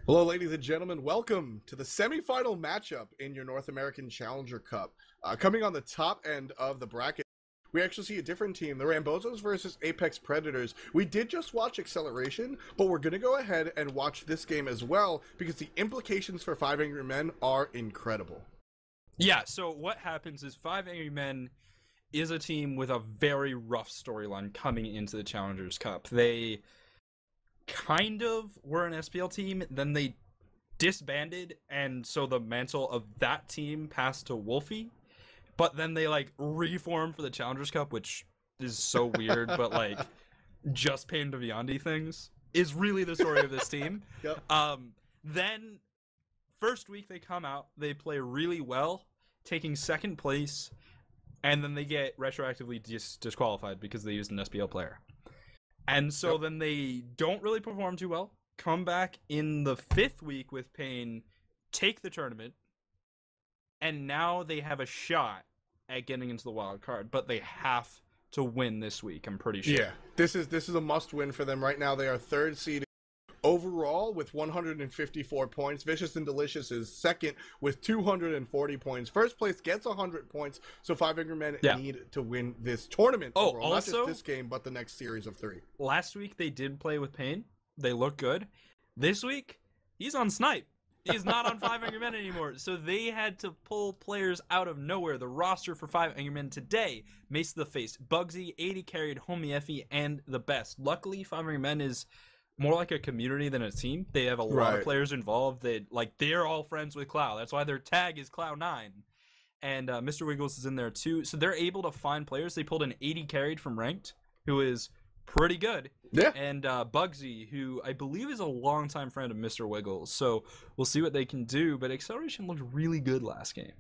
Hello, ladies and gentlemen. Welcome to the semifinal matchup in your North American Challenger Cup. Coming on the top end of the bracket, we actually see a different team, the Rambozos versus Apex Predators. We did just watch Acceleration, but we're going to go ahead and watch this game as well because the implications for Five Angry Men are incredible. Yeah, so what happens is Five Angry Men is a team with a very rough storyline coming into the Challengers Cup. They kind of were an SPL team, then they disbanded, and so the mantle of that team passed to Wolfie, but then they reformed for the Challengers Cup, which is so weird, but just Pain to Viandi things is really the story of this team. Yep. Then first week they come out, they play really well, taking second place, and then they get retroactively disqualified because they used an SPL player. And so then they don't really perform too well, come back in the fifth week with Pain, take the tournament, and now they have a shot at getting into the wild card, but they have to win this week, I'm pretty sure. Yeah, this is a must-win for them right now. They are third seeded overall with 154 points. Vicious and Delicious is second with 240 points. First place gets 100 points, so Five Angry Men need to win this tournament overall. Also, not just this game, but the next series of 3. Last week they did play with Pain. They look good. This week, he's on Snipe. He's not on Five Angry Men anymore, so they had to pull players out of nowhere. The roster for Five Angry Men today: Mace to the Face, Bugsy, 80 carried, Homie Effie, and the best. Luckily, Five Angry Men is more like a community than a team. They have a lot of players involved. They're all friends with Clow. That's why their tag is Clow9. And Mr. Wiggles is in there too. So they're able to find players. They pulled an 80 carried from Ranked, who is pretty good. Yeah. And Bugsy, who I believe is a longtime friend of Mr. Wiggles. So we'll see what they can do. But Acceleration looked really good last game.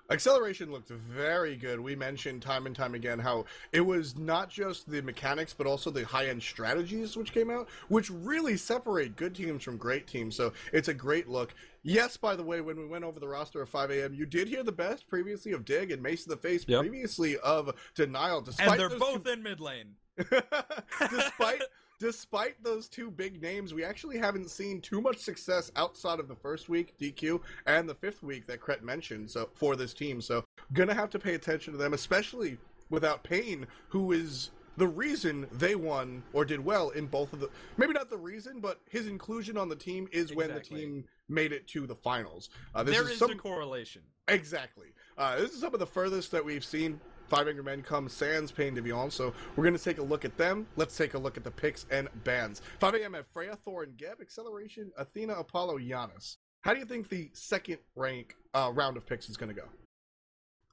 Acceleration looked very good. We mentioned time and time again how it was not just the mechanics, but also the high-end strategies which came out, which really separate good teams from great teams. So it's a great look. Yes, by the way, when we went over the roster of 5 a.m., you did hear the best previously of Dig and Mace to the Face previously of Denial. And they're both in mid lane. Despite those two big names, we actually haven't seen too much success outside of the first week, DQ, and the fifth week that Kret mentioned for this team. So gonna have to pay attention to them, especially without Pain, who is the reason they won or did well in both of the... Maybe not the reason, but his inclusion on the team is when the team made it to the finals. There is a correlation. Exactly. This is some of the furthest that we've seen Five Angry Men come sans Pain to Beyond, so we're going to take a look at them. Let's take a look at the picks and bans. 5 a.m. have Freya, Thor, and Geb, Acceleration, Athena, Apollo, Giannis. How do you think the second round of picks is going to go?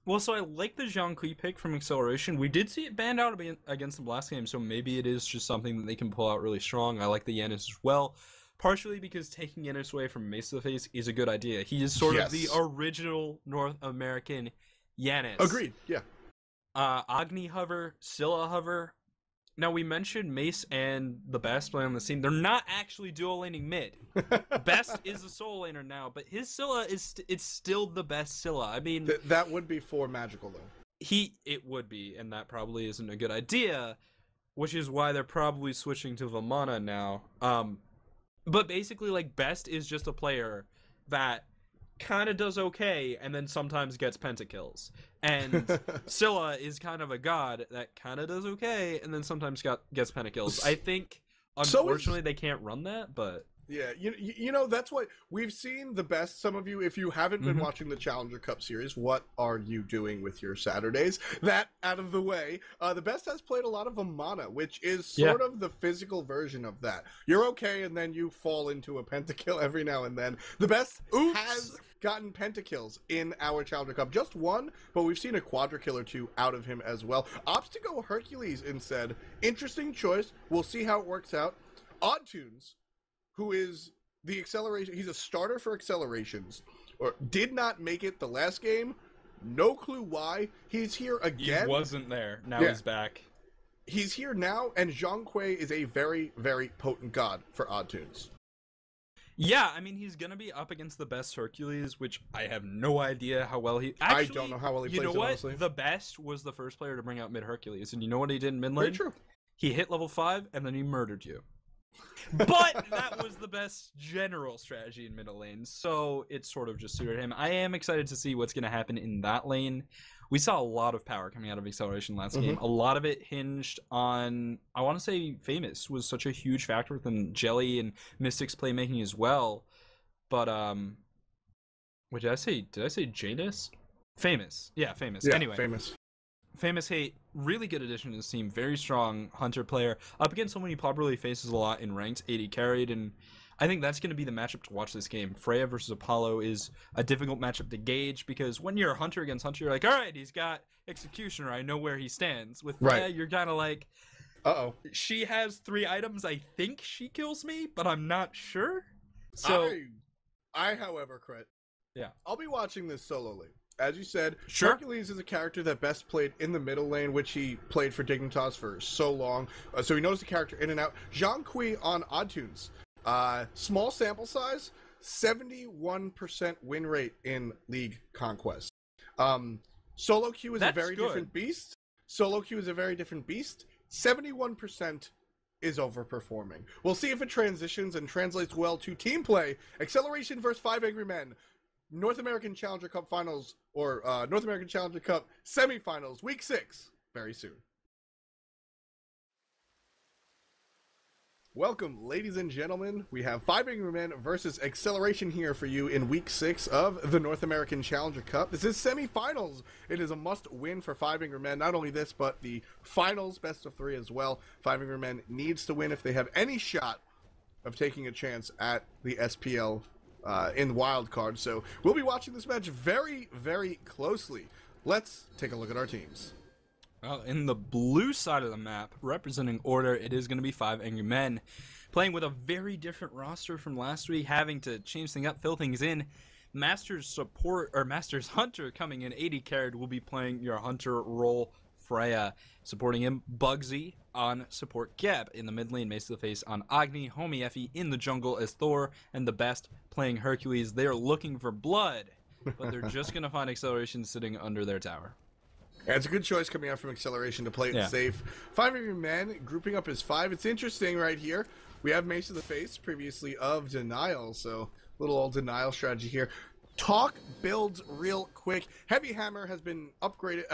Well, so I like the Zhang Kui pick from Acceleration. We did see it banned out against them last game, so maybe it is just something that they can pull out really strong. I like the Giannis as well, partially because taking Giannis away from Mace to the Face is a good idea. He is sort of the original North American Giannis. Agreed, yeah. Agni Hover, Scylla Hover. Now, we mentioned Mace and the Best playing on the team. They're not actually dual laning mid. Best is a solo laner now, but his Scylla it's still the best Scylla. I mean, that would be for Magical though. It would be, and that probably isn't a good idea, which is why they're probably switching to Vamana now. But basically, Best is just a player that kind of does okay and then sometimes gets pentakills, and Scylla is kind of a god that kind of does okay and then sometimes gets pentakills. I think unfortunately they can't run that, but yeah, you know, that's what we've seen the Best. Some of you, if you haven't been watching the Challenger Cup series, what are you doing with your Saturdays? That out of the way, the Best has played a lot of Vamana, which is sort of the physical version of that. You're okay, and then you fall into a pentakill every now and then. The Best has gotten pentakills in our Challenger Cup. Just one, but we've seen a quadra-kill or two out of him as well. Opts to go Hercules instead. Interesting choice. We'll see how it works out. Oddtunes, who is the Acceleration, he's a starter for Accelerations, or did not make it the last game. No clue why. He's here again. He wasn't there. Now he's back. He's here now, and Zhang Kui is a very, very potent god for Oddtunes. Yeah, I mean, he's going to be up against the Best Hercules, which I have no idea how well he... Actually, I don't know how well he plays it, honestly. The Best was the first player to bring out mid Hercules, and you know what he did in mid lane? Very true. He hit level 5, and then he murdered you. But that was the best general strategy in middle lane, so it sort of just suited him. I am excited to see what's going to happen in that lane. We saw a lot of power coming out of Acceleration last game. A lot of it hinged on, I want to say Famous was such a huge factor within Jelly and Mystic's playmaking as well. But, what did I say? Did I say Janus? Famous. Yeah, Famous. Yeah, anyway. Famous Hate, really good addition to this team. Very strong Hunter player. Up against someone he probably faces a lot in ranked. 80 carried, and I think that's going to be the matchup to watch this game. Freya versus Apollo is a difficult matchup to gauge because when you're a Hunter against Hunter, you're like, all right, he's got Executioner. I know where he stands. With Freya, you're kind of like, uh-oh. She has 3 items. I think she kills me, but I'm not sure. So, I however, Crit, yeah, I'll be watching this solo lane. As you said, sure. Hercules is a character that best played in the middle lane, which he played for Dignitas for so long. So he knows the character in and out. Zhang Kui on Odd Tunes. Small sample size, 71% win rate in League Conquest. Solo queue is a very different beast. 71% is overperforming. We'll see if it transitions and translates well to team play. Acceleration versus 5 Angry Men. North American Challenger Cup Finals, or North American Challenger Cup Semifinals, Week 6, very soon. Welcome, ladies and gentlemen. We have 5 Angry Men versus Acceleration here for you in Week 6 of the North American Challenger Cup. This is semifinals. It is a must-win for 5 Angry Men. Not only this, but the finals, best of 3 as well. 5 Angry Men needs to win if they have any shot of taking a chance at the SPL in wild card. So we'll be watching this match very, very closely. Let's take a look at our teams. Well, in the blue side of the map, representing Order, it is going to be 5 Angry Men, playing with a very different roster from last week, having to change things up, fill things in. Masters Hunter coming in 80 carried will be playing your Hunter role. Freya supporting him, Bugsy on support Geb in the mid lane, Mace to the face on Agni, Homie Effie in the jungle as Thor, and the best playing Hercules. They are looking for blood, but they're just going to find Acceleration sitting under their tower. Yeah, it's a good choice coming out from Acceleration to play it safe. 5 Angry Men grouping up as 5. It's interesting right here. We have Mace to the face previously of Denial, so little old Denial strategy here. Talk builds real quick. Heavy Hammer has been upgraded,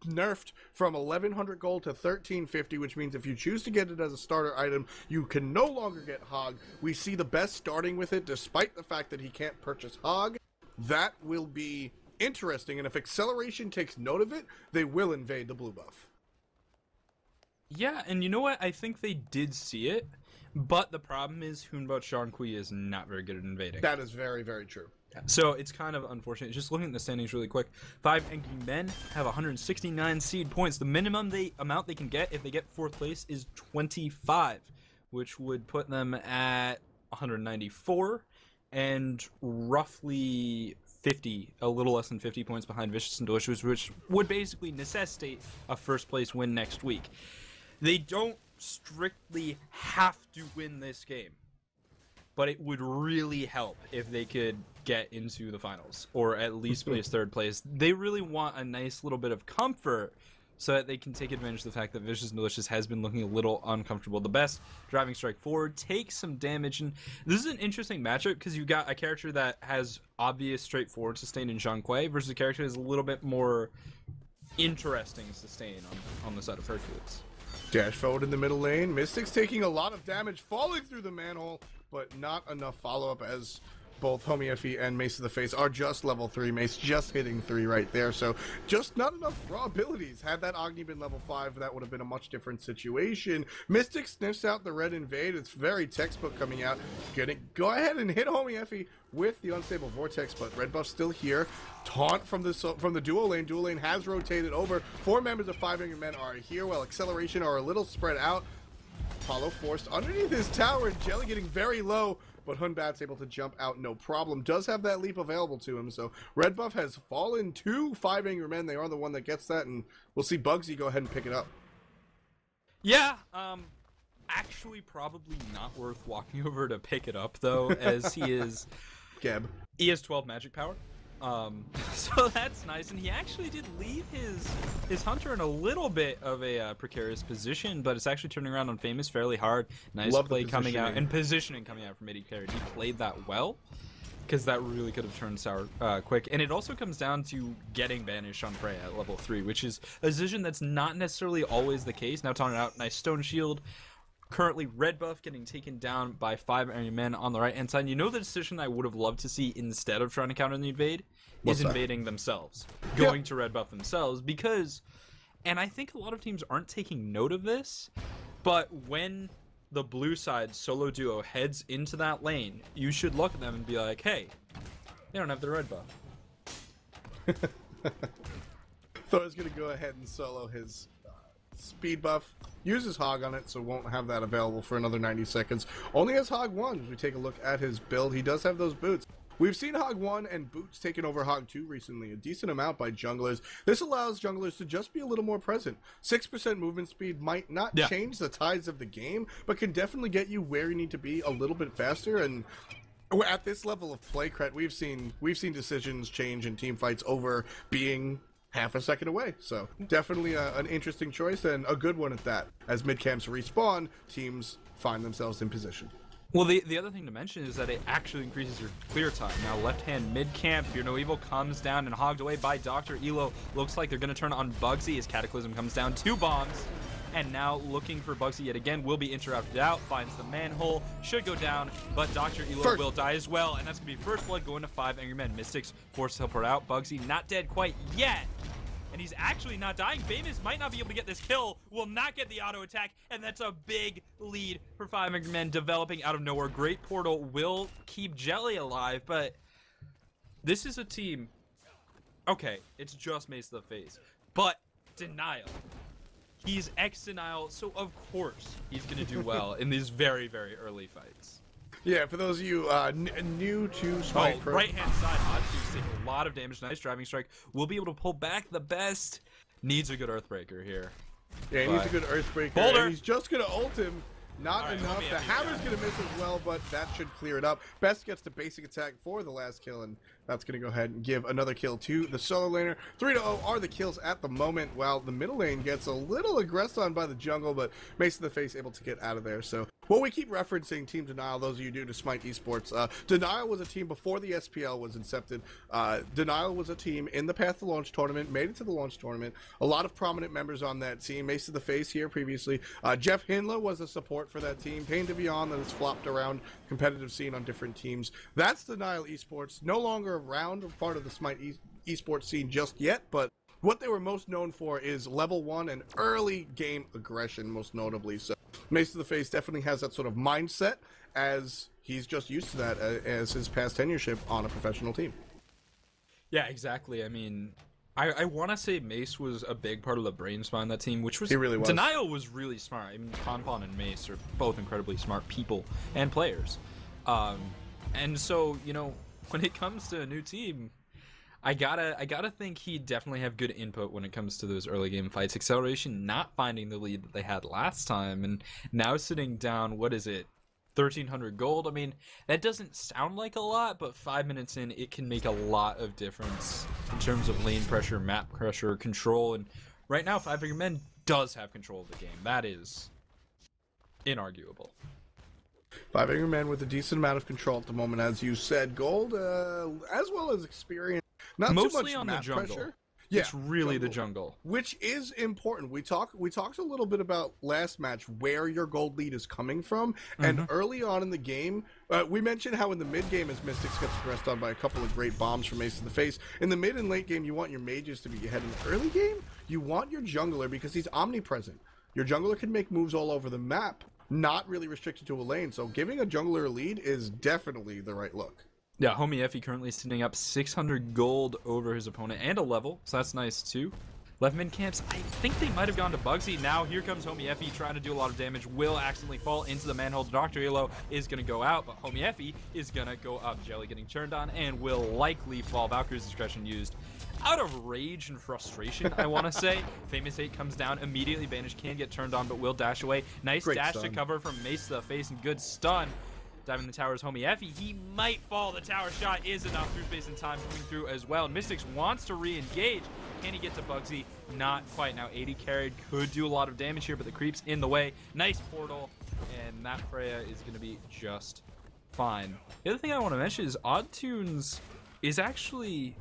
nerfed from 1100 gold to 1350, which means if you choose to get it as a starter item, you can no longer get Hog. We see the best starting with it, despite the fact that he can't purchase Hog. That will be interesting, and if Acceleration takes note of it, they will invade the blue buff. Yeah, and you know what? I think they did see it, but the problem is Hunbot Shankui is not very good at invading. That is very, very true. So it's kind of unfortunate. Just looking at the standings really quick, 5 Angry Men have 169 seed points. The minimum amount they can get if they get 4th place is 25, which would put them at 194 and roughly 50, a little less than 50 points behind Vicious and Delicious, which would basically necessitate a 1st place win next week. They don't strictly have to win this game, but it would really help if they could get into the finals, or at least place 3rd place. They really want a nice little bit of comfort so that they can take advantage of the fact that Vicious and Delicious has been looking a little uncomfortable. The best driving strike forward, takes some damage, and this is an interesting matchup because you've got a character that has obvious straightforward sustain in Zhang Kui versus a character that is a little bit more interesting sustain on the side of Hercules. Dash forward in the middle lane. Mystic's taking a lot of damage, falling through the manhole, but not enough follow-up as both Homie Effie and Mace to the face are just level 3. Mace just hitting 3 right there, so just not enough raw abilities. Had that Agni been level 5, that would have been a much different situation. Mystic sniffs out the red invade. It's very textbook coming out. Go ahead and hit Homie Effie with the unstable vortex, but red buff still here. Taunt from the duo lane. Duo lane has rotated over. 4 members of 5 Angry Men are here, while Acceleration are a little spread out. Apollo forced underneath his tower, and Jelly getting very low, but Hunbat's able to jump out no problem. Does have that leap available to him, so red buff has fallen to 5 Angry Men. They are the one that gets that, and we'll see Bugsy go ahead and pick it up. Yeah, actually probably not worth walking over to pick it up, though, as he is... Geb. He has 12 magic power. So that's nice, and he actually did leave his Hunter in a little bit of a precarious position, but it's actually turning around on Famous fairly hard. Nice play coming out, and positioning coming out from mid carry. He played that well, because that really could have turned sour quick. And it also comes down to getting banished on Freya at level 3, which is a decision that's not necessarily always the case. Now taunted out, nice stone shield. Currently, red buff getting taken down by 5 enemy men on the right-hand side. You know the decision I would have loved to see instead of trying to counter the invade? Is invading themselves. Going to red buff themselves, because... And I think a lot of teams aren't taking note of this, but when the blue side solo duo heads into that lane, you should look at them and be like, hey, they don't have the red buff. Thor's going to go ahead and solo his speed buff. Uses Hog on it, so won't have that available for another 90 seconds. Only has Hog 1 as we take a look at his build. He does have those boots. We've seen Hog 1 and boots taken over Hog 2 recently, a decent amount by junglers. This allows junglers to just be a little more present. 6% movement speed might not change the tides of the game, but can definitely get you where you need to be a little bit faster. And at this level of play, Cret, we've seen decisions change in team fights over being half a second away. So definitely an interesting choice, and a good one at that. As mid camps respawn, teams find themselves in position. Well, the other thing to mention is that it actually increases your clear time. Now, left-hand mid-camp, Fear No Evil comes down and hogged away by Dr. Elo. Looks like they're going to turn on Bugsy as Cataclysm comes down. 2 bombs. And now looking for Bugsy yet again, will be interrupted out, finds the manhole, should go down, but Dr. Elo will die as well. And that's going to be first blood going to 5 angry men. Mystics forced to teleport out. Bugsy not dead quite yet. And he's actually not dying. Famous might not be able to get this kill, will not get the auto attack, and that's a big lead for 5 angry men developing out of nowhere. Great portal will keep Jelly alive, but this is a team. Okay, it's just Mace to the face, but Denial. He's ex-Denial, so of course he's going to do well in these very, very early fights. Yeah, for those of you new to Smite Pro. Right-hand side, Hotsu's taking a lot of damage. Nice driving strike. Will be able to pull back the best. Needs a good Earthbreaker here. Yeah, he needs a good Earthbreaker. Boulder. And he's just going to ult him. Not enough. The hammer's going to miss as well, but that should clear it up. Best gets the basic attack for the last kill, and that's going to go ahead and give another kill to the solo laner. 3-0 are the kills at the moment, while the middle lane gets a little aggressed on by the jungle, but Mace in the Face able to get out of there. So, well, we keep referencing Team Denial, those of you new to Smite Esports. Denial was a team before the SPL was incepted. Denial was a team in the Path to Launch tournament, made it to the launch tournament. A lot of prominent members on that team. Mace in the Face here previously. Jeff Hinla was a support for that team. Pain to Beyond that has flopped around competitive scene on different teams. That's Denial Esports. No longer around or part of the Smite Esports scene just yet, but what they were most known for is level 1 and early game aggression, most notably. So Mace to the Face definitely has that sort of mindset, as he's just used to that as his past tenureship on a professional team. Yeah, exactly. I mean, I want to say Mace was a big part of the brain spine that team, which was... He really was. Denial was really smart. I mean, Ponpon and Mace are both incredibly smart people and players. And so, you know, when it comes to a new team, I gotta think he'd definitely have good input when it comes to those early game fights. Acceleration not finding the lead that they had last time, and now sitting down, what is it, 1,300 gold? I mean, that doesn't sound like a lot, but 5 minutes in, it can make a lot of difference in terms of lane pressure, map pressure, control, and right now, 5 Angry Men does have control of the game. That is inarguable. 5 Angry Men with a decent amount of control at the moment, as you said. Gold, as well as experience. Not Mostly too much on map the jungle. pressure. Yeah, it's really the jungle, which is important. We talked a little bit about last match where your gold lead is coming from, and early on in the game, we mentioned how in the mid game, as Mystics gets pressed on by a couple of great bombs from Ace in the Face. In the mid and late game, you want your mages to be ahead. In the early game, you want your jungler because he's omnipresent. Your jungler can make moves all over the map, not really restricted to a lane. So giving a jungler a lead is definitely the right look. Yeah, Homie Effie currently sitting up 600 gold over his opponent and a level, so that's nice too. Left mid camps, I think they might have gone to Bugsy. Now here comes Homie Effie trying to do a lot of damage. Will accidentally fall into the manhole. Dr. Elo is going to go out, but Homie Effie is going to go up. Jelly getting turned on and will likely fall. Valkyrie's discretion used. Out of rage and frustration, I want to say. Famous 8 comes down, immediately banished, can get turned on, but will dash away. Nice great dash stun to cover from Mace to the Face and good stun. Diving the tower is Homie Effie. He might fall. The tower shot is enough through space and time coming through as well. Mystics wants to re-engage. Can he get to Bugsy? Not quite. Now 80 carried. Could do a lot of damage here, but the creep's in the way. Nice portal. And that Freya is going to be just fine. The other thing I want to mention is Oddtunes is actually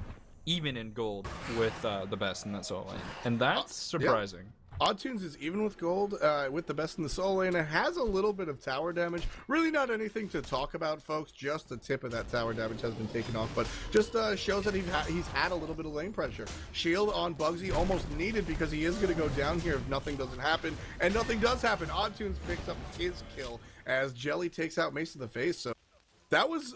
even in gold with the best in that solo lane. And that's surprising. Yeah. Oddtunes is even with gold, with the best in the solo lane. It has a little bit of tower damage. Really not anything to talk about, folks. Just the tip of that tower damage has been taken off, but just shows that he's had a little bit of lane pressure. Shield on Bugsy almost needed because he is going to go down here if nothing doesn't happen, and nothing does happen. Oddtunes picks up his kill as Jelly takes out Mace in the face. So that was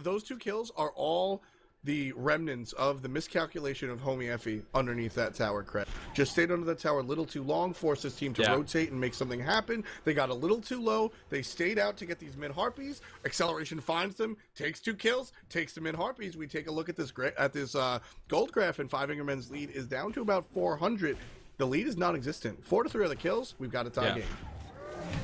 those two kills are all the remnants of the miscalculation of Homie Effie underneath that tower crest. Just stayed under the tower a little too long, forced his team to rotate and make something happen. They got a little too low. They stayed out to get these mid-harpies. Acceleration finds them, takes 2 kills, takes the mid-harpies. We take a look at this gold graph, and Five Finger Men's lead is down to about 400. The lead is non-existent. 4 to 3 other kills, we've got a tie game.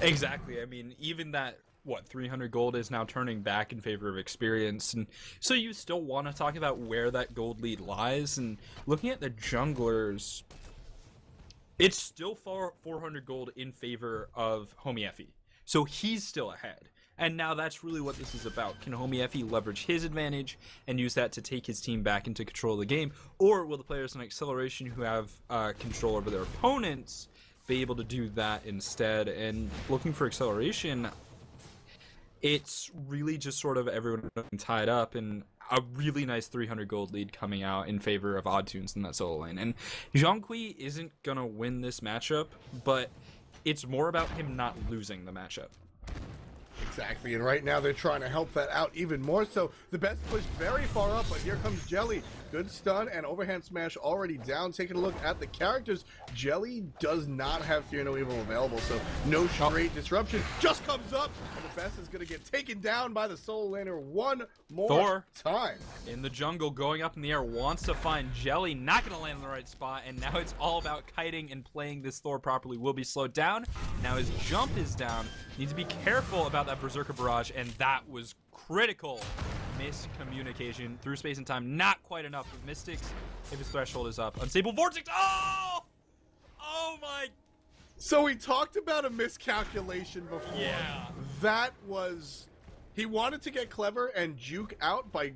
Exactly. I mean, even that 300 gold is now turning back in favor of experience, and so you still want to talk about where that gold lead lies. And looking at the junglers, it's still 400 gold in favor of Homie Effie, so he's still ahead. And now that's really what this is about. Can Homie Effie leverage his advantage and use that to take his team back into control of the game, or will the players on Acceleration who have control over their opponents be able to do that instead? And looking for Acceleration, it's really just sort of everyone tied up, and a really nice 300 gold lead coming out in favor of Oddtunes in that solo lane. And Zhonghui isn't going to win this matchup, but it's more about him not losing the matchup. Exactly, and right now they're trying to help that out even more so. The best pushed very far up, but here comes Jelly. Good stun and overhand smash already down. Taking a look at the characters, Jelly does not have Fear No Evil available, so no straight disruption. Just comes up, and the best is going to get taken down by the solo laner one more time. In the jungle, going up in the air, wants to find Jelly, not going to land in the right spot, and now it's all about kiting and playing this Thor properly. Will be slowed down. Now his jump is down. Needs to be careful about that Berserker Barrage, and that was critical miscommunication through space and time. Not quite enough with Mystics. If his threshold is up. Unstable Vortex. Oh my. So we talked about a miscalculation before. Yeah. That was, he wanted to get clever and juke out by,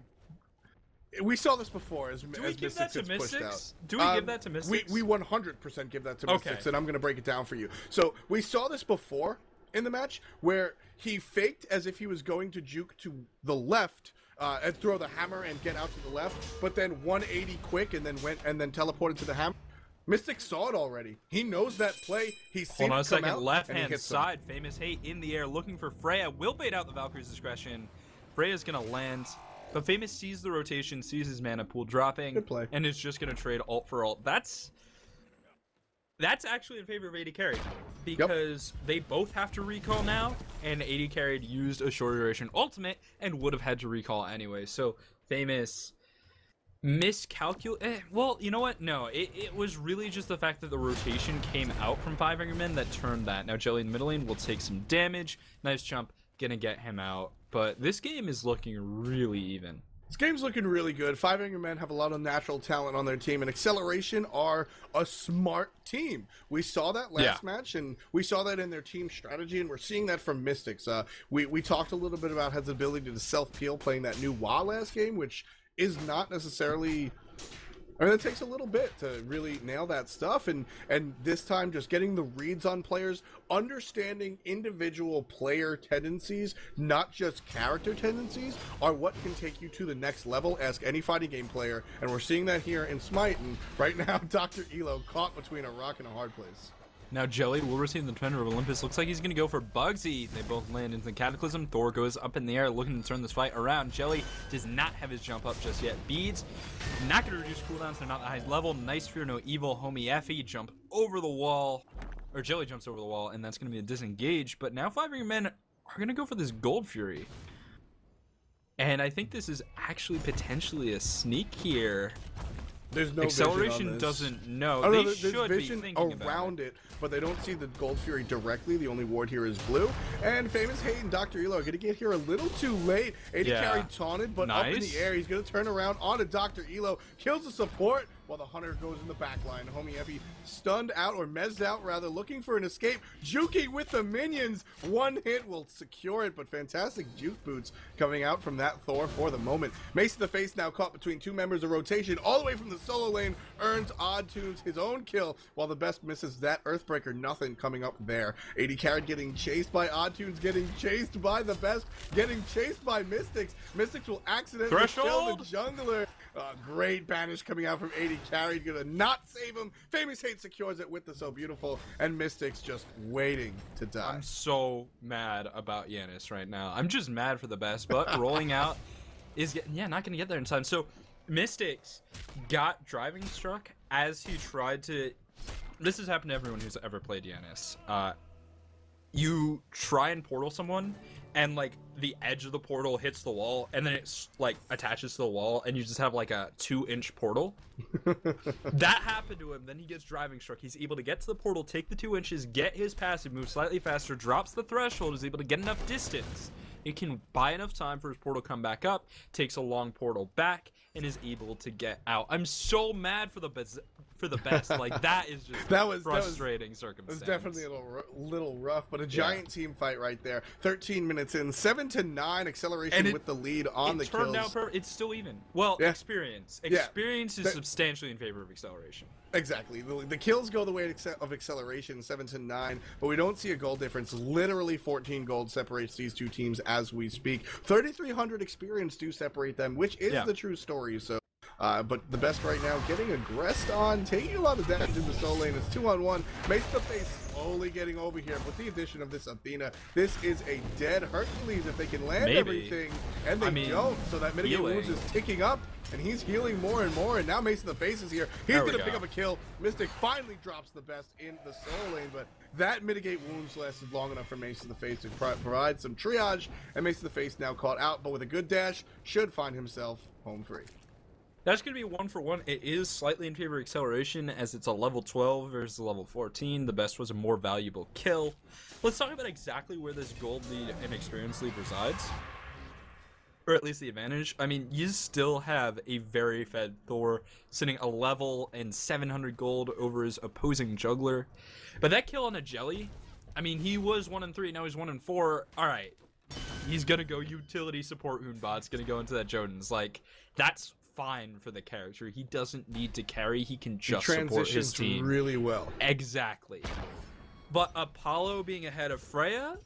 we saw this before as Mystics gets pushed out. Do we give that to Mystics? We 100% give that to Mystics, and I'm going to break it down for you. So we saw this before in the match where he faked as if he was going to juke to the left and throw the hammer and get out to the left, but then 180 quick and then went and then teleported to the hammer. Mystic saw it already. He knows that play. He's seen it come out. Hold on a second. Left hand side. Famous Hate in the air looking for Freya. Will bait out the Valkyrie's discretion. Freya's going to land. But Famous sees the rotation, sees his mana pool dropping, good play, and is just going to trade ult for ult. That's actually in favor of 80 carried, because they both have to recall now, and 80 carried used a short duration ultimate and would have had to recall anyway. So Famous miscalculate. Well, you know what? No, it was really just the fact that the rotation came out from Five Finger Men that turned that. Now Jelly in the middle lane will take some damage. Nice jump, gonna get him out. But this game is looking really even. This game's looking really good. Five Finger Men have a lot of natural talent on their team, and Acceleration are a smart team. We saw that last match, and we saw that in their team strategy, and we're seeing that from Mystics. We talked a little bit about his ability to self-peel playing that new Wa last game, which is not necessarily, I mean, it takes a little bit to really nail that stuff, and this time just getting the reads on players, understanding individual player tendencies, not just character tendencies, are what can take you to the next level. Ask any fighting game player, and we're seeing that here in Smite, and right now Dr. Elo caught between a rock and a hard place. Now Jelly will receive the Defender of Olympus. Looks like he's going to go for Bugsy. They both land into the Cataclysm. Thor goes up in the air looking to turn this fight around. Jelly does not have his jump up just yet. Beads, not going to reduce cooldowns. They're not the highest level. Nice Fear No Evil. Homie Effie jump over the wall. Or Jelly jumps over the wall, and that's going to be a disengage. But now Five Finger Men are going to go for this Gold Fury. And I think this is actually potentially a sneak here. There's no Acceleration doesn't know. Oh, no, They there's should be vision thinking around about it, but they don't see the Gold Fury directly. The only ward here is blue. And Famous Hate and Dr. Elo are going to get here a little too late. 80 carry taunted, but up in the air. He's going to turn around onto Dr. Elo, kills the support, while the Hunter goes in the back line. Homie Epi stunned out, or mezzed out rather, looking for an escape. Juking with the minions. One hit will secure it, but fantastic juke boots coming out from that Thor for the moment. Mace to the face now caught between two members of rotation, all the way from the solo lane, earns Odd Tunes his own kill, while the best misses that Earthbreaker. Nothing coming up there. 80 Carrot getting chased by Odd Tunes, getting chased by the best, getting chased by Mystics. Mystics will accidentally kill the jungler. Great banish coming out from 80 Carried, gonna not save him. Famous Hate secures it with the So Beautiful, and Mystics just waiting to die. I'm so mad about Yanis right now. I'm just mad for the best, but rolling out is not gonna get there in time. So Mystics got driving struck as he tried to. This has happened to everyone who's ever played Yanis. You try and portal someone, and like the edge of the portal hits the wall, and then it's like attaches to the wall, and you just have like a 2-inch portal. That happened to him. Then he gets driving struck. He's able to get to the portal, take the 2 inches, get his passive, move slightly faster, drops the threshold, is able to get enough distance. It can buy enough time for his portal to come back up, takes a long portal back, and is able to get out. I'm so mad for the best. Like, that is just frustrating circumstance. It was definitely a little rough, but a giant team fight right there. 13 minutes in, 7-9 acceleration with the lead on the kills. It's still even. Well, experience is substantially in favor of acceleration. Exactly. The kills go the way of acceleration, 7-9, but we don't see a gold difference. Literally 14 gold separates these two teams as we speak. 3,300 experience do separate them, which is the true story. So. But the best right now, getting aggressed on, taking a lot of damage in the solo lane. It's 2-on-1. Mace the face slowly getting over here. With the addition of this Athena, this is a dead Hercules if they can land everything. And they don't. So that mitigate wounds is ticking up, and he's healing more and more. And now Mace the face is here. He's going to pick up a kill. Mystic finally drops the best in the solo lane, but that mitigate wounds lasted long enough for Mace the face to provide some triage. And Mace the face now caught out, but with a good dash, should find himself home free. That's going to be 1-for-1. It is slightly in favor of acceleration, as it's a level 12 versus a level 14. The best was a more valuable kill. Let's talk about exactly where this gold lead and experience lead resides. Or at least the advantage. I mean, you still have a very fed Thor sitting a level and 700 gold over his opposing juggler. But that kill on a Jelly, I mean, he was 1-3, now he's 1-4. Alright, he's going to go utility support Hoonbot's going to go into that Jotun's. Like, that's fine for the character. He doesn't need to carry. He can just support his team really well. Exactly. But Apollo being ahead of Freya,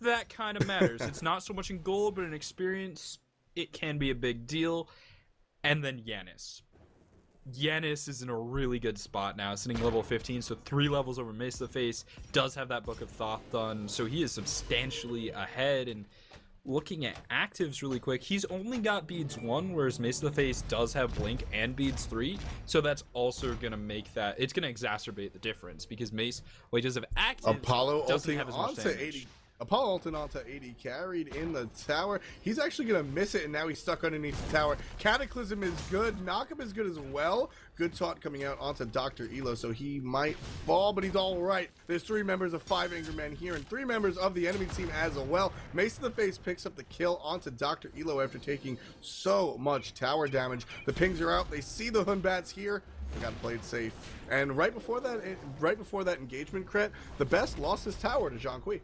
that kind of matters. It's not so much in gold, but in experience, it can be a big deal. And then Yanis. Yanis is in a really good spot now, sitting level 15, so 3 levels over Mace the Face. Does have that Book of Thoth done, so he is substantially ahead. And looking at actives really quick, he's only got beads 1, whereas Mace of the Face does have blink and beads 3, so that's also gonna make that, it's gonna exacerbate the difference, because Mace, well, he does have actives, Apollo doesn't have as much damage. 80. Apollo ulting onto 80, carried in the tower. He's actually going to miss it, and now he's stuck underneath the tower. Cataclysm is good. Knockup is good as well. Good taunt coming out onto Dr. Elo, so he might fall, but he's all right. There's 3 members of 5 Angry Men here, and 3 members of the enemy team as well. Mace of the Face picks up the kill onto Dr. Elo after taking so much tower damage. The pings are out. They see the Hunbats here. They got to play it safe. And right before that engagement crit, the best lost his tower to Jean Kui.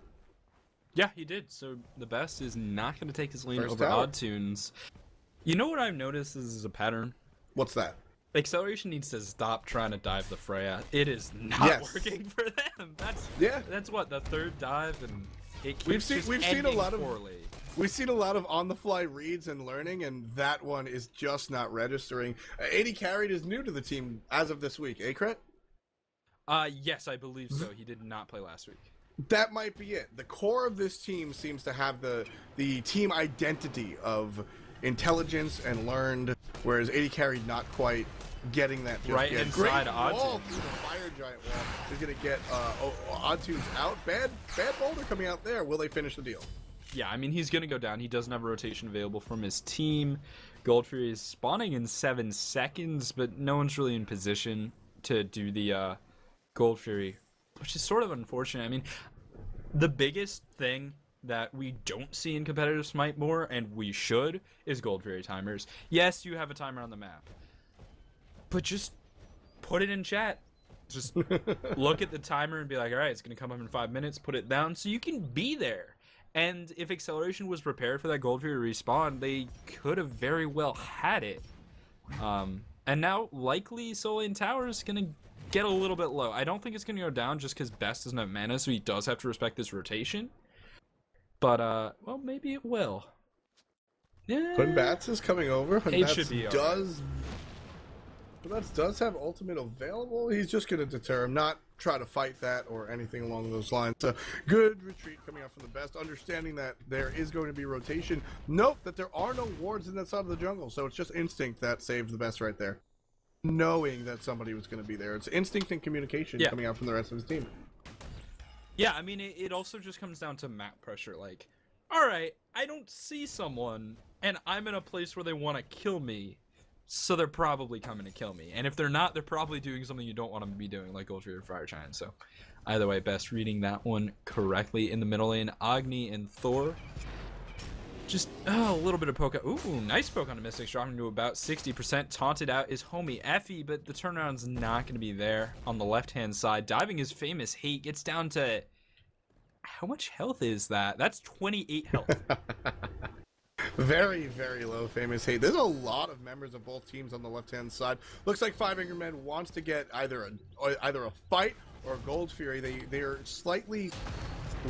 Yeah, he did. So the best is not going to take his lane First over tower. Odd Tunes. You know what I've noticed is a pattern? What's that? Acceleration needs to stop trying to dive the Freya. It is not working for them. That's what, the 3rd dive, and it keeps we've seen a lot of poorly. We've seen a lot of on-the-fly reads and learning, and that one is just not registering. 80 carried is new to the team as of this week, Cret? Yes, I believe so. He did not play last week. That might be it. The core of this team seems to have the team identity of intelligence and learned, whereas 80 carried not quite getting that just right yet. Inside Great Odd wall Tunes. through the fire giant wall is going to get Odd Tunes out. Bad boulder coming out there. Will they finish the deal? Yeah, I mean, he's going to go down. He doesn't have a rotation available from his team. Gold Fury is spawning in 7 seconds, but no one's really in position to do the Gold Fury, which is sort of unfortunate. I mean, the biggest thing that we don't see in competitive Smite more, and we should, is Gold Fury timers. Yes, you have a timer on the map, but just put it in chat. Just look at the timer and be like, all right, it's going to come up in 5 minutes, put it down so you can be there. And if Acceleration was prepared for that Gold Fury respawn, they could have very well had it. And now, likely, Solian Tower is going to get a little bit low. I don't think it's going to go down just because Best doesn't have mana, so he does have to respect this rotation. But, well, maybe it will. Yeah. When Bats is coming over, It should be But that does have ultimate available. He's just going to deter him, not try to fight that or anything along those lines. A good retreat coming out from the Best, understanding that there is going to be rotation. Note that there are no wards in that side of the jungle, so it's just instinct that saved the Best right there. Knowing that somebody was going to be there. It's instinct and communication coming out from the rest of his team. Yeah, I mean, it also just comes down to map pressure. Like, all right, I don't see someone, and I'm in a place where they want to kill me. So they're probably coming to kill me. And if they're not, they're probably doing something you don't want them to be doing, like Gold Fury or Fire Giant. So either way, Best reading that one correctly. In the middle lane, Agni and Thor. Just a little bit of poke. Ooh, nice poke on the Mystics, dropping to about 60%. Taunted out is homie Effie, but the turnaround's not going to be there. On the left-hand side, diving his famous hate gets down to... How much health is that? That's 28 health. Very, very low famous hate. There's a lot of members of both teams on the left-hand side. Looks like Five Angry Men wants to get either a fight or a Gold Fury. They are slightly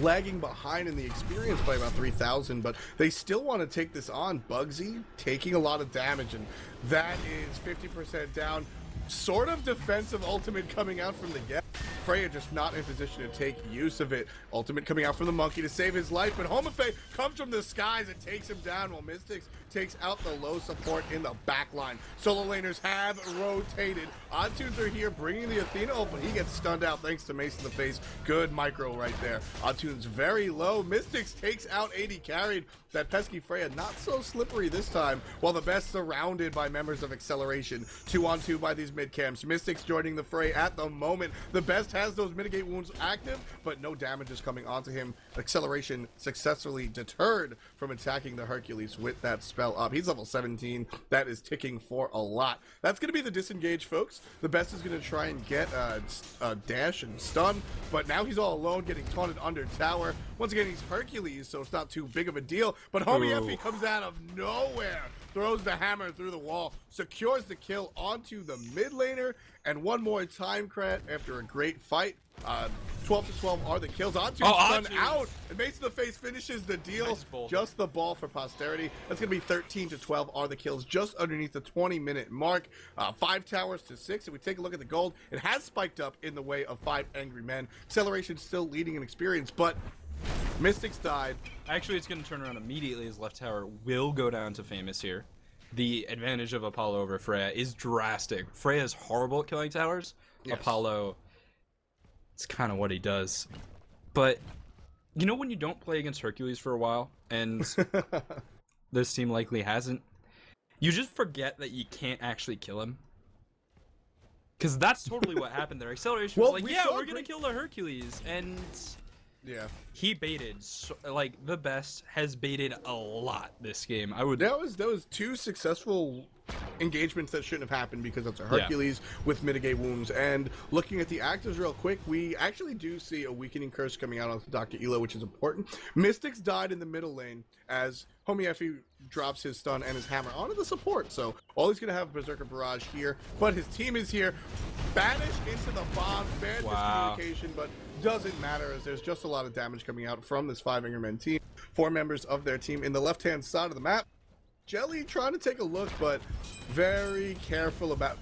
lagging behind in the experience by about 3,000, but they still want to take this on. Bugsy taking a lot of damage, and that is 50% down. Sort of defensive ultimate coming out from the get. Freya just not in position to take use of it. Ultimate coming out from the Monkey to save his life, but Homofe comes from the skies and takes him down while Mystics takes out the low support in the back line. Solo laners have rotated. Oddtunes are here bringing the Athena ult, but he gets stunned out thanks to Mace in the face. Good micro right there. Oddtunes very low. Mystics takes out 80 carried. That pesky Freya not so slippery this time, while the Best surrounded by members of Acceleration. 2-on-2 by these mid camps. Mystics joining the fray at the moment. The Best has those mitigate wounds active, but no damage is coming onto him. Acceleration successfully deterred from attacking the Hercules with that spell up. He's level 17. That is ticking for a lot. That's going to be the disengage, folks. The Best is going to try and get a dash and stun, but now he's all alone getting taunted under tower. Once again, he's Hercules, so it's not too big of a deal, but homie Effie comes out of nowhere, throws the hammer through the wall, secures the kill onto the mid laner, and one more time, Krat, after a great fight. 12-12 are the kills. Oddtunes stun out, and Mace in the face finishes the deal. Nice, just the ball for posterity. That's going to be 13-12 are the kills, just underneath the 20-minute mark. 5 towers to 6. If we take a look at the gold, it has spiked up in the way of 5 angry men. Acceleration still leading in experience, but Mystics died. Actually, it's going to turn around immediately. His left tower will go down to famous here. The advantage of Apollo over Freya is drastic. Freya is horrible at killing towers. Yes. Apollo, it's kind of what he does. But, you know when you don't play against Hercules for a while, and this team likely hasn't, you just forget that you can't actually kill him. Because that's totally what happened there. Acceleration was like, yeah, we're going to kill the Hercules, and... Yeah, he baited. Like, the Best has baited a lot this game. That was 2 successful engagements that shouldn't have happened because it's a Hercules with mitigate wounds. And looking at the actives real quick, we actually do see a weakening curse coming out onto Dr. Elo, which is important. Mystics died in the middle lane as homie Effie drops his stun and his hammer onto the support. So all he's going to have Berserker Barrage here, but his team is here. Banished into the bomb, bad miscommunication, but doesn't matter as there's just a lot of damage coming out from this 5 Angry Men team. 4 members of their team in the left-hand side of the map. Jelly trying to take a look, but very careful about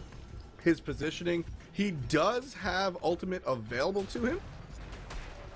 his positioning. He does have ultimate available to him,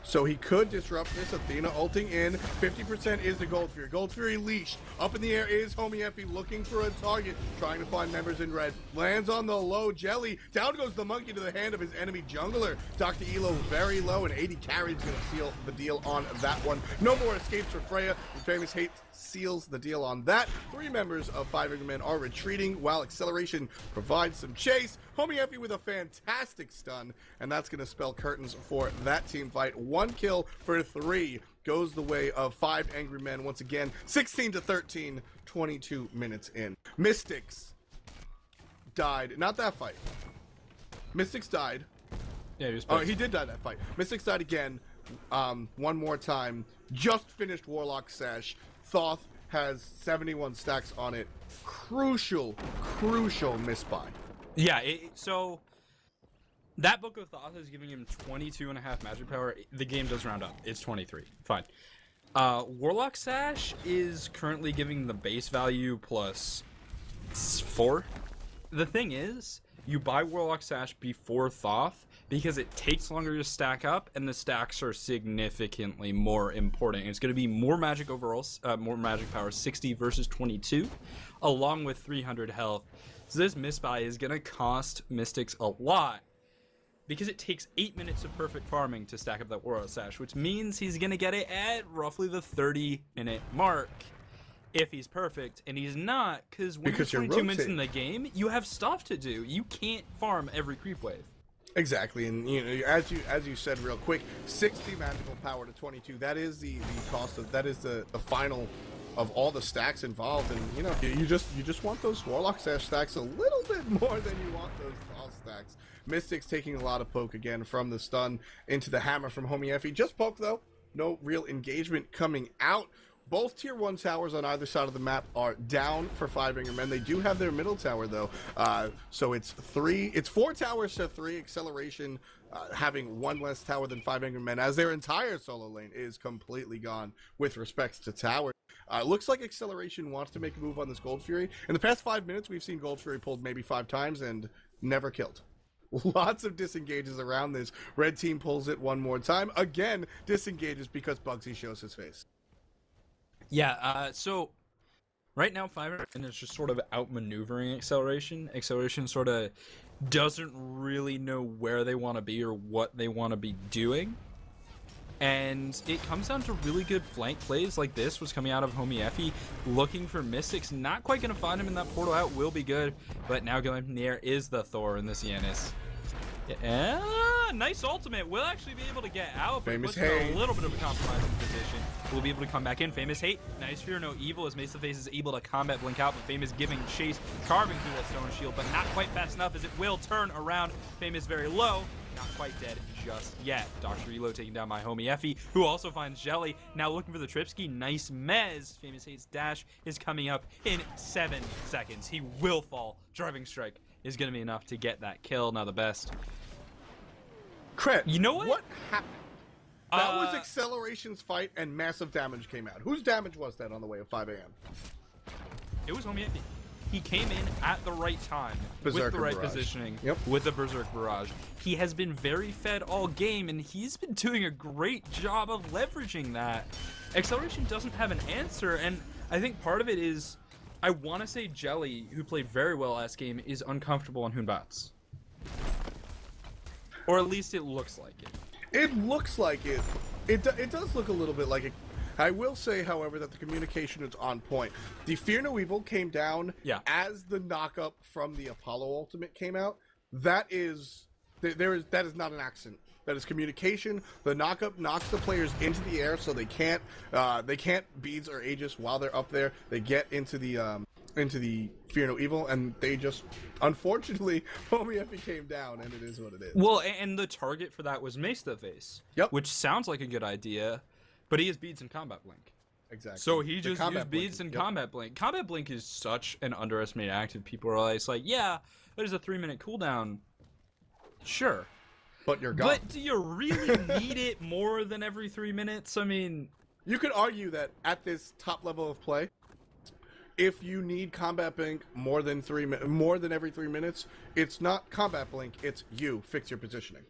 So he could disrupt this. Athena ulting in. 50% is the Gold Fury. Gold Fury leashed. Up in the air is Homie looking for a target. Trying to find members in red. Lands on the low. Jelly. Down goes the monkey to the hand of his enemy jungler. Dr. Elo very low, and 80 carries going to seal the deal on that one. No more escapes for Freya. The famous hate seals the deal on that. 3 members of 5 Angry Men are retreating while Acceleration provides some chase. Homie with a fantastic stun, and that's going to spell curtains for that team fight. 1 kill for 3 goes the way of 5 Angry Men once again. 16-13, 22 minutes in. Mystics died. Not that fight. Mystics died. Yeah, he was. Oh, he did die that fight. Mystics died again. One more time. Just finished Warlock Sash. Thoth has 71 stacks on it. Crucial misbuy. Yeah, so that Book of Thoth is giving him 22.5 magic power. The game does round up. It's 23. Fine. Warlock Sash is currently giving the base value plus 4. The thing is, you buy Warlock Sash before Thoth because it takes longer to stack up, and the stacks are significantly more important. It's going to be more magic overall, more magic power, 60 versus 22, along with 300 health. So this misbuy is going to cost Mystics a lot because it takes 8 minutes of perfect farming to stack up that Warlock Sash, which means he's going to get it at roughly the 30-minute mark if he's perfect, and he's not, because when you're 22 minutes in the game, you have stuff to do. You can't farm every creep wave. Exactly, and you know, as you said real quick, 60 magical power to 22. That is the cost of, that is the final of all the stacks involved, and you know, you just want those Warlock Sash stacks a little bit more than you want those Thoth stacks. Mystics taking a lot of poke again from the stun into the hammer from Homie. Just poke though, no real engagement coming out. Both tier 1 towers on either side of the map are down for 5 Angry Men. They do have their middle tower though, so it's 4 towers to 3. Acceleration having 1 less tower than 5 Angry Men, as their entire solo lane is completely gone with respect to towers. Looks like Acceleration wants to make a move on this Gold Fury. In the past 5 minutes, we've seen Gold Fury pulled maybe 5 times and never killed. Lots of disengages around this. Red team pulls it one more time. Again, disengages because Bugsy shows his face. Yeah, so right now 5 is just sort of outmaneuvering Acceleration. Acceleration sort of doesn't really know where they want to be or what they want to be doing. And it comes down to really good flank plays like this was coming out of Homie looking for Mystics. Not quite going to find him in that portal out. Will be good. But now going from the air is the Thor and the Cianis. Yeah, nice ultimate. We'll actually be able to get out, but puts a little bit of a compromising position. We'll be able to come back in. Famous hate. Nice fear, no evil, as Mesaface is able to combat blink out, but Famous giving chase, carving through that stone shield, but not quite fast enough as it will turn around. Famous very low. Not quite dead just yet. Dr. Elo taking down my Homie, who also finds Jelly. Now looking for the Tripski. Nice mez. Famous hate's dash is coming up in 7 seconds. He will fall. Driving strike is going to be enough to get that kill. Now the best. Cret, you know what happened? That was Acceleration's fight, and massive damage came out. Whose damage was that on the way of 5 a.m.? It was Homie. He came in at the right time, Berserker with the right barrage. Positioning, yep. With the Berserk Barrage. He has been very fed all game, and he's been doing a great job of leveraging that. Acceleration doesn't have an answer, and I think part of it is, I want to say Jelly, who played very well last game, is uncomfortable on Hoonbats. Or at least it looks like it. It looks like it. It does look a little bit like it. I will say, however, that the communication is on point. The Fear No Evil came down as the knockup from the Apollo ultimate came out. That is not an accident. That is communication. The knockup knocks the players into the air, so they can't beads or Aegis while they're up there. They get into the Fear No Evil, and they just, unfortunately, Homie came down, and it is what it is. Well, and the target for that was Mesaface. Yep. Which sounds like a good idea, but he has beads and combat blink. Exactly. So he just used beads and combat blink. Combat blink is such an underestimated active. People are always like, yeah, there's a 3-minute cooldown. Sure. But you're gone. But do you really need it more than every 3 minutes? I mean, you could argue that at this top level of play, if you need combat blink more than every 3 minutes, it's not combat blink, it's you fix your positioning.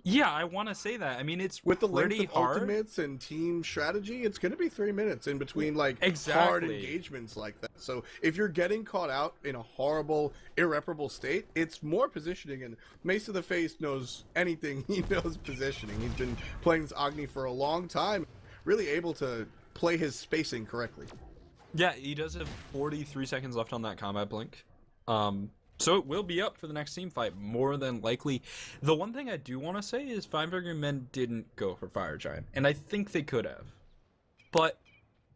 Yeah, I want to say that. I mean, it's With the length pretty of hard. ultimates and team strategy, it's going to be 3 minutes in between hard Exactly. engagements like that. So if you're getting caught out in a horrible, irreparable state, it's more positioning. And Mace of the Face knows anything. He knows positioning. He's been playing this Agni for a long time, really able to play his spacing correctly. Yeah, he does have 43 seconds left on that combat blink. So it will be up for the next team fight, more than likely. The one thing I do want to say is 5 Men didn't go for Fire Giant, and I think they could have. But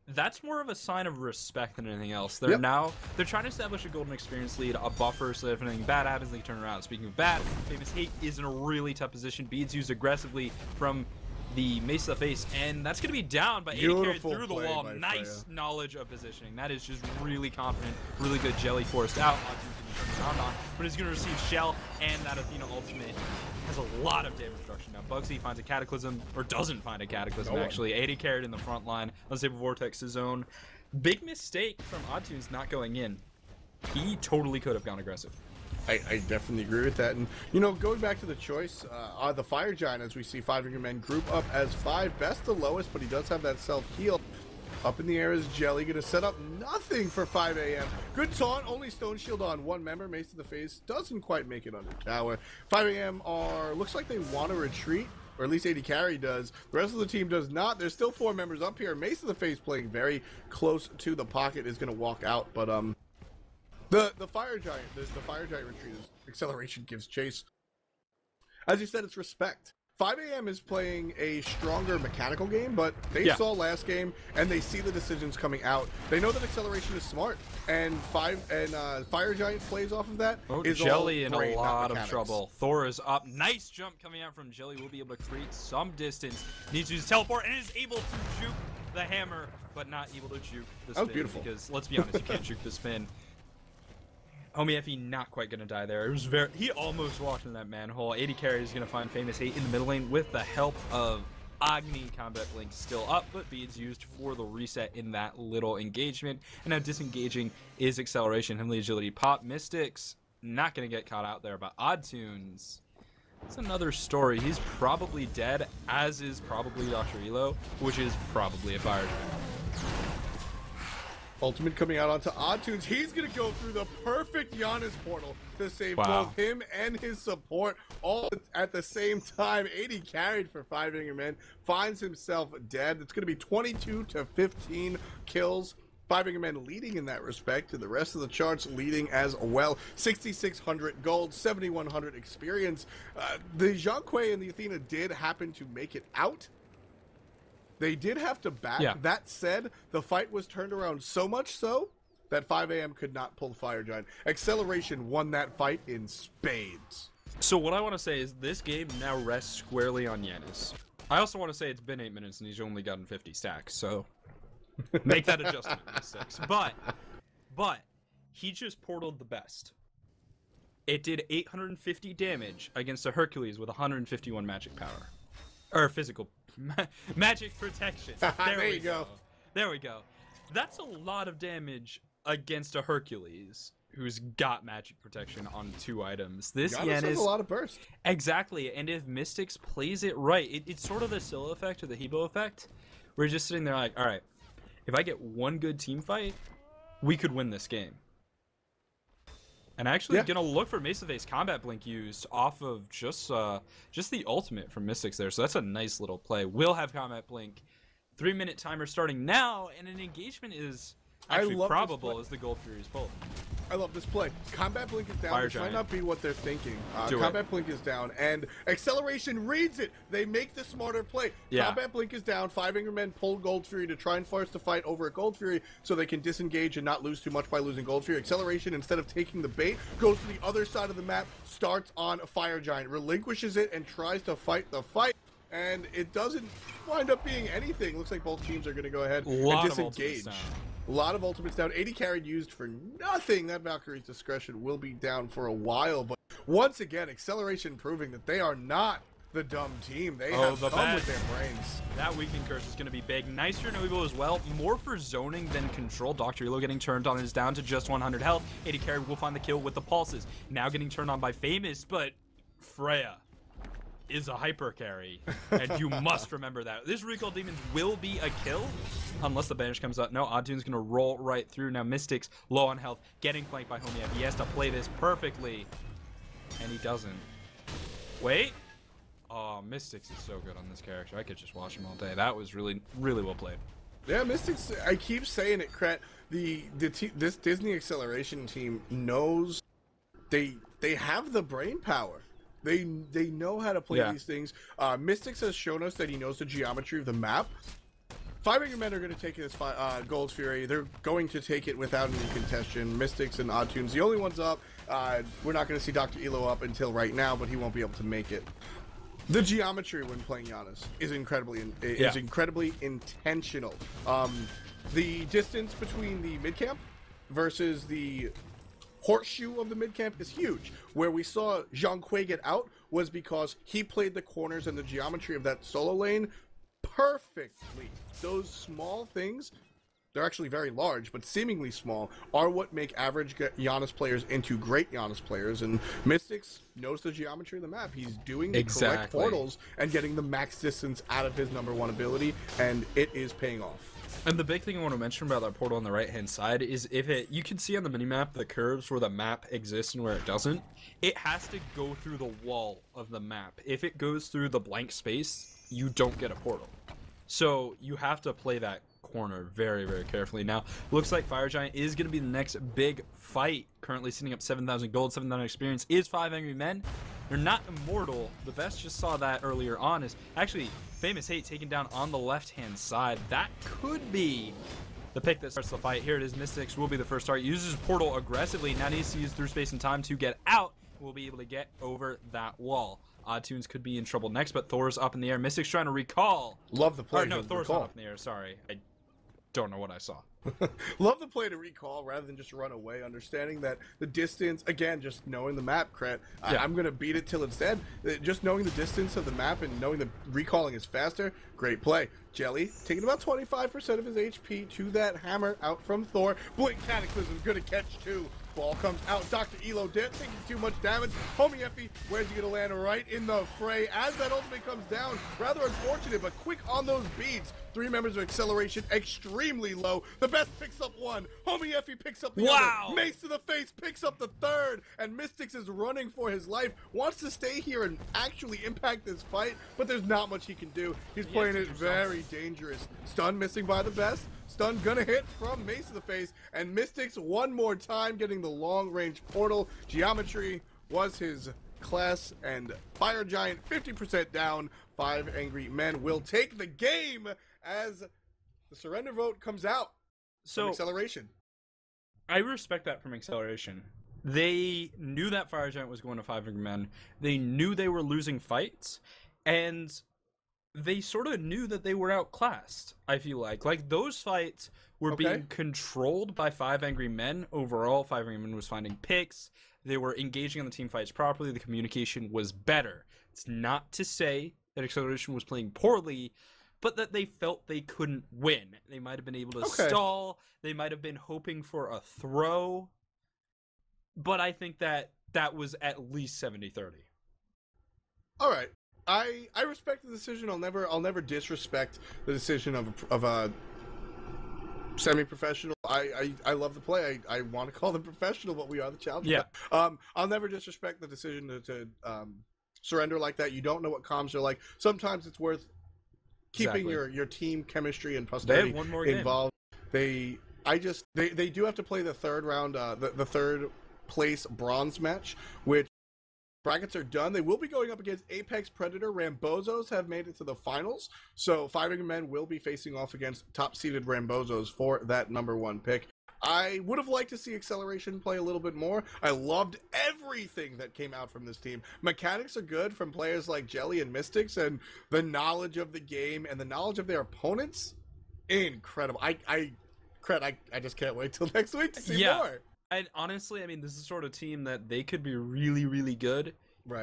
that's more of a sign of respect than anything else. They're trying to establish a golden experience lead, a buffer, so that if anything bad happens, they can turn around. Speaking of bad, Famous Hate is in a really tough position. Beads used aggressively from the Mace of the Face, and that's going to be down by 80 carried through the wall. Nice knowledge of positioning. That is just really confident, really good jelly forced out. But he's going to receive Shell, and that Athena ultimate has a lot of damage reduction. Now, Bugsy finds a Cataclysm, or doesn't find a Cataclysm, actually. 80 carried in the front line. Unstable Vortex his own. Big mistake from Oddtunes not going in. He totally could have gone aggressive. I definitely agree with that. And, you know, going back to the choice, the Fire Giant, as we see 5 Men group up as 5, best to lowest, but he does have that self-heal. Up in the air is Jelly, going to set up nothing for 5 AM. Good taunt, only Stone Shield on one member. Mace to the Face doesn't quite make it under tower. 5 AM looks like they want to retreat, or at least 80 carry does. The rest of the team does not. There's still 4 members up here. Mace to the Face playing very close to the pocket is going to walk out, but the Fire Giant, the Fire Giant retreat is acceleration gives chase. As you said, it's respect. 5 AM is playing a stronger mechanical game, but they saw last game and they see the decisions coming out. They know that acceleration is smart, and Fire Giant plays off of that. Jelly in a lot of trouble. Thor is up. Nice jump coming out from Jelly. Will be able to create some distance. Needs to use teleport and is able to juke the hammer, but not able to juke the spin. Oh, beautiful. Because let's be honest, you can't juke the spin. Homie Effie not quite gonna die there. It was he almost walked in that manhole. 80 carry is gonna find Famous Hate in the middle lane with the help of Agni. Combat Blink still up, but Beads used for the reset in that little engagement. And now disengaging is acceleration. Heavenly Agility pop. Mystics not gonna get caught out there, but Oddtunes, it's another story. He's probably dead, as is probably Dr. Elo, which is probably a Fire Giant. Ultimate coming out onto Oddtunes. He's going to go through the perfect Giannis portal to save both him and his support all at the same time. 80 carried for 5 Men. Finds himself dead. It's going to be 22 to 15 kills. 5 Men leading in that respect, to the rest of the charts leading as well. 6,600 gold, 7,100 experience. The Zhangque and the Athena did happen to make it out. They did have to back. Yeah. That said, the fight was turned around so much so that 5 AM could not pull Fire Giant. Acceleration won that fight in spades. So what I want to say is this game now rests squarely on Giannis. I also want to say it's been 8 minutes and he's only gotten 50 stacks, so make that adjustment in 6. But he just portaled the best. It did 850 damage against a Hercules with 151 magic power. Or physical magic protection. There we go. There we go. That's a lot of damage against a Hercules who's got magic protection on 2 items. This Giannis has a lot of burst. Exactly, and if Mystics plays it right, it's sort of the Scylla effect or the Hebo effect. We're just sitting there like, all right, if I get one good team fight, we could win this game. And actually gonna look for Mace of Face Combat Blink used off of just the ultimate from Mystics there. So that's a nice little play. We'll have Combat Blink. 3-minute timer starting now, and an engagement is actually probable as the Gold Fury's pulled. I love this play. Combat Blink is down. This might not be what they're thinking. Combat Blink is down, and Acceleration reads it. They make the smarter play. Combat Blink is down. 5 Men pull Gold Fury to try and force the fight over at Gold Fury so they can disengage and not lose too much by losing Gold Fury. Acceleration, instead of taking the bait, goes to the other side of the map, starts on Fire Giant, relinquishes it, and tries to fight the fight. And it doesn't wind up being anything. Looks like both teams are going to go ahead and disengage. A lot of ultimates down. 80 carried used for nothing. That Valkyrie's discretion will be down for a while. But once again, Acceleration proving that they are not the dumb team. They have come with their brains. That weakening curse is going to be big. Nice for Noebo as well. More for zoning than control. Dr. Elo getting turned on is down to just 100 health. 80 carried will find the kill with the pulses. Now getting turned on by Famous, but Freya is a hyper carry, and you must remember that. This Recall Demons will be a kill, unless the banish comes out. No, Oddtune's going to roll right through. Now Mystics, low on health, getting flanked by Homie F. He has to play this perfectly, and he doesn't. Wait. Oh, Mystics is so good on this character. I could just watch him all day. That was really, really well played. Yeah, Mystics, I keep saying it, Kret. This Disney Acceleration team knows they have the brain power. They know how to play these things. Mystics has shown us that he knows the geometry of the map. 5 Angry Men are going to take this Gold's Fury. They're going to take it without any contention. Mystics and Oddtune's the only ones up. We're not going to see Dr. Elo up until right now, but he won't be able to make it. The geometry when playing Giannis is incredibly intentional. The distance between the mid camp versus the horseshoe of the mid camp is huge. Where we saw Zhang Kui get out was because he played the corners and the geometry of that solo lane perfectly. Those small things, they're actually very large, but seemingly small, are what make average Giannis players into great Giannis players. And Mystics knows the geometry of the map. He's doing the correct portals and getting the max distance out of his #1 ability, and it is paying off. And the big thing I want to mention about that portal on the right-hand side is you can see on the minimap the curves where the map exists and where it doesn't. It has to go through the wall of the map. If it goes through the blank space, you don't get a portal. So you have to play that corner very, very carefully. Now, looks like Fire Giant is going to be the next big fight. Currently sitting up 7,000 gold, 7,000 experience. Is 5 Angry Men. They're not immortal. The best just saw that earlier on. Is actually Famous Hate taken down on the left-hand side. That could be the pick that starts the fight. Here it is. Mystics will be the first target. Uses portal aggressively. Now needs to use through space and time to get out. Will be able to get over that wall. Oddtunes could be in trouble next, but Thor's up in the air. Mystics trying to recall. Love the play. Oh, no, Thor's not up in the air. Sorry. I don't know what I saw. Love the play to recall rather than just run away, understanding that the distance, again, just knowing the map, Kret, I'm going to beat it till it's dead. Just knowing the distance of the map and knowing the recalling is faster, great play. Jelly taking about 25% of his HP to that hammer out from Thor. Blink Cataclysm, good to catch too. Ball comes out. Dr. Elo taking too much damage. Homie Effie, where's he going to land? Right in the fray as that ultimate comes down. Rather unfortunate, but quick on those beads. 3 members of Acceleration extremely low. The best picks up 1. Homie Effie picks up the other. Mace to the face picks up the 3rd. And Mystics is running for his life. Wants to stay here and actually impact this fight, but there's not much he can do. He's playing it very dangerous. Stun missing by the best. Stun gonna hit from Mace to the face, and Mystics one more time getting the long-range portal. Geometry was his class, and Fire Giant 50% down. 5 Angry Men will take the game as the surrender vote comes out. So Acceleration. I respect that from Acceleration. They knew that Fire Giant was going to 5 Angry Men. They knew they were losing fights, and they sort of knew that they were outclassed, I feel like those fights were being controlled by 5 Angry Men. Overall, 5 Angry Men was finding picks. They were engaging on the team fights properly. The communication was better. It's not to say that Acceleration was playing poorly, but that they felt they couldn't win. They might have been able to stall. They might have been hoping for a throw. But I think that was at least 70-30. All right. I respect the decision. I'll never disrespect the decision of a semi-professional. I love the play. I want to call them professional, but we are the challenger. Yeah. I'll never disrespect the decision to surrender like that. You don't know what comms are like. Sometimes it's worth keeping your team chemistry and posterity involved. They do have to play the 3rd round, the 3rd place bronze match, which brackets are done. They will be going up against Apex Predator. Rambozos have made it to the finals, so 5 Angry Men will be facing off against top-seeded Rambozos for that #1 pick. I would have liked to see Acceleration play a little bit more. I loved everything that came out from this team. Mechanics are good from players like Jelly and Mystics, and the knowledge of the game and the knowledge of their opponents, incredible. I just can't wait till next week to see more. And honestly, I mean, this is the sort of team that they could be really, really good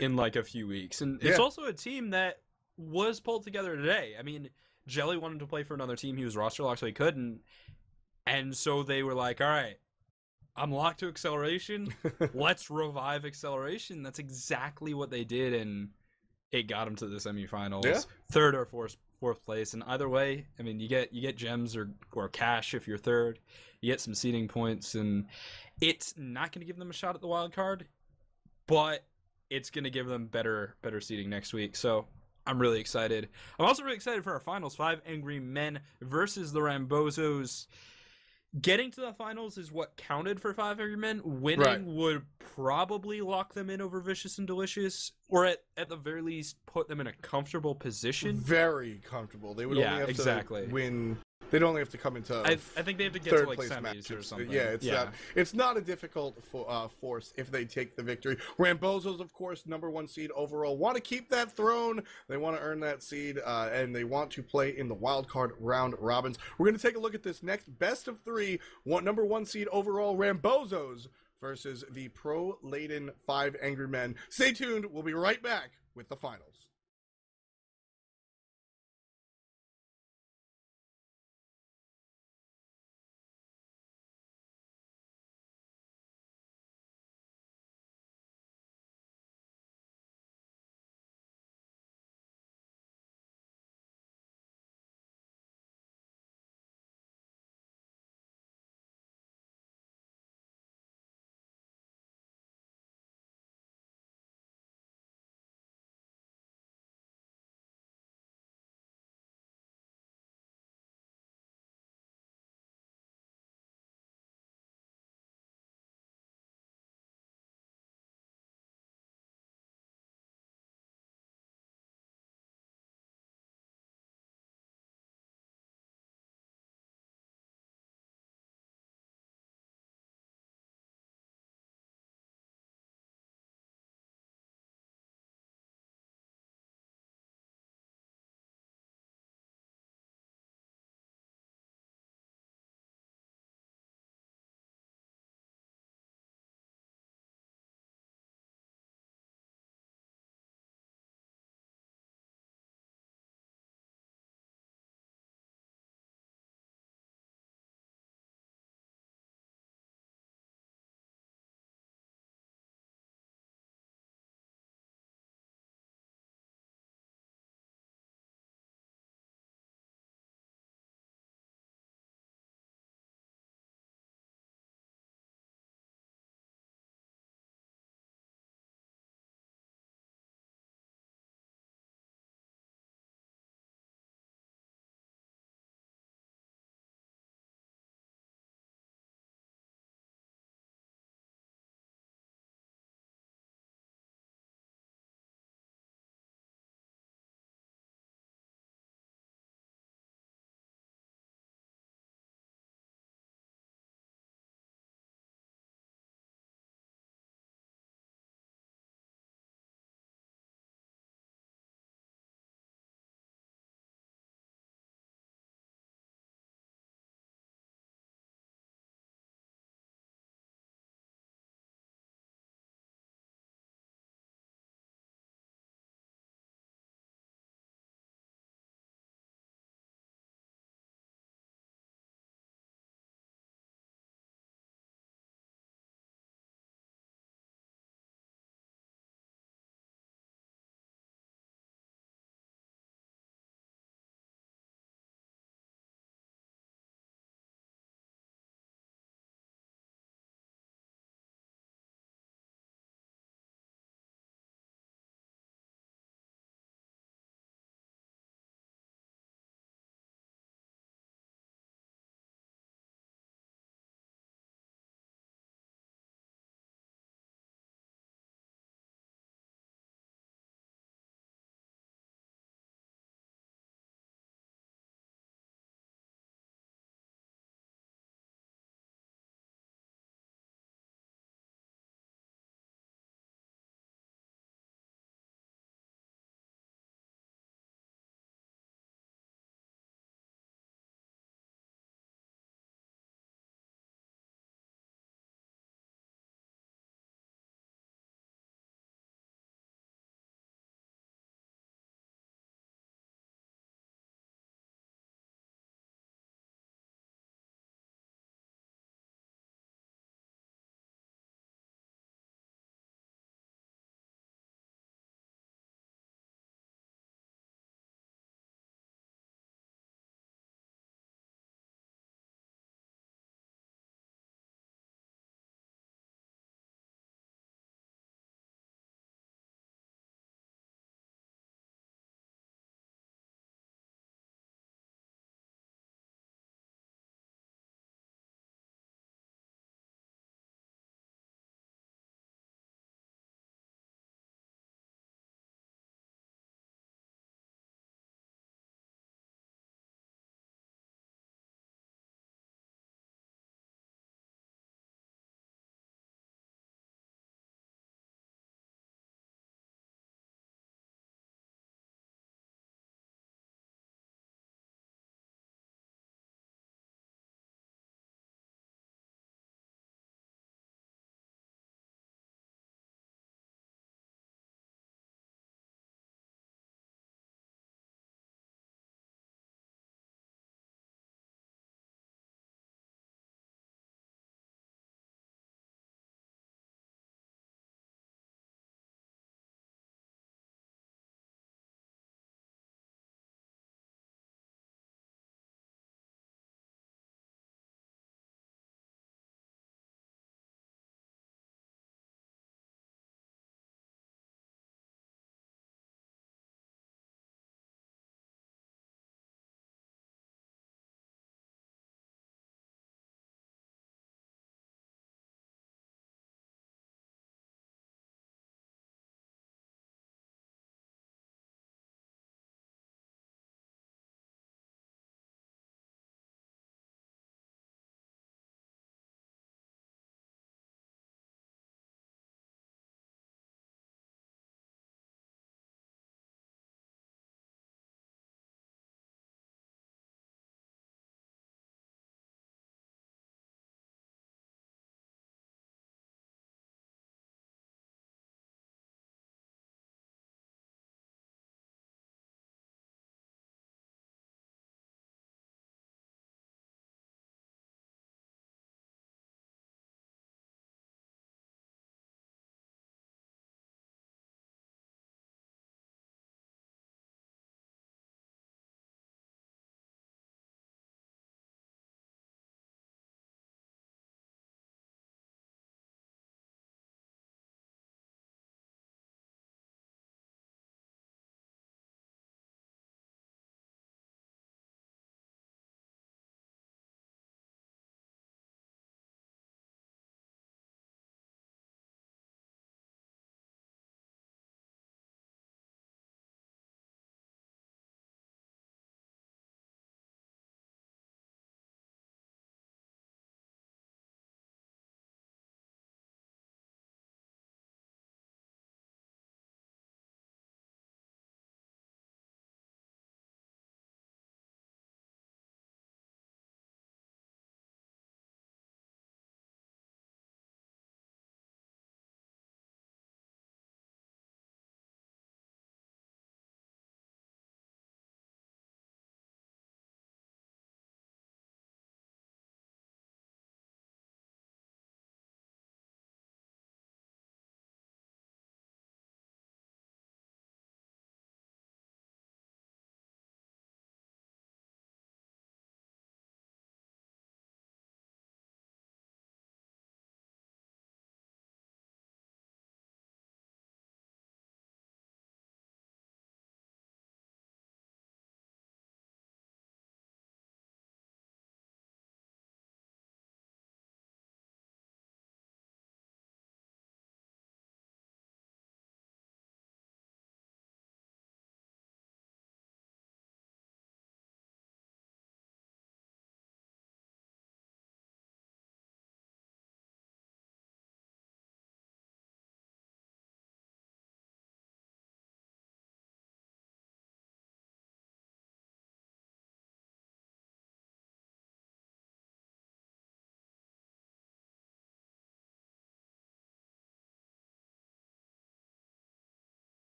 in like a few weeks. And it's also a team that was pulled together today. I mean, Jelly wanted to play for another team. He was roster locked, so he couldn't. And so they were like, all right, I'm locked to Acceleration. Let's revive Acceleration. That's exactly what they did. And it got them to the semifinals, Yeah. third or fourth place. And either way, I mean, you get gems or cash if you're third. You get some seeding points, and it's not going to give them a shot at the wild card, but it's going to give them better seeding next week. So I'm really excited. I'm also really excited for our finals. 5 Angry Men versus the Rambozos. Getting to the finals is what counted for 5 Angry Men. Winning would probably lock them in over Vicious and Delicious, or at the very least put them in a comfortable position. Very comfortable. They would only have to win. They'd only have to come into. I think they have to get to like semis matches or something. Yeah, it's not a difficult force if they take the victory. Rambozos, of course, #1 seed overall, want to keep that throne. They want to earn that seed, and they want to play in the wild card round robins. We're going to take a look at this next best of 3. #1 seed overall, Rambozos versus the pro-laden 5 Angry Men. Stay tuned. We'll be right back with the finals.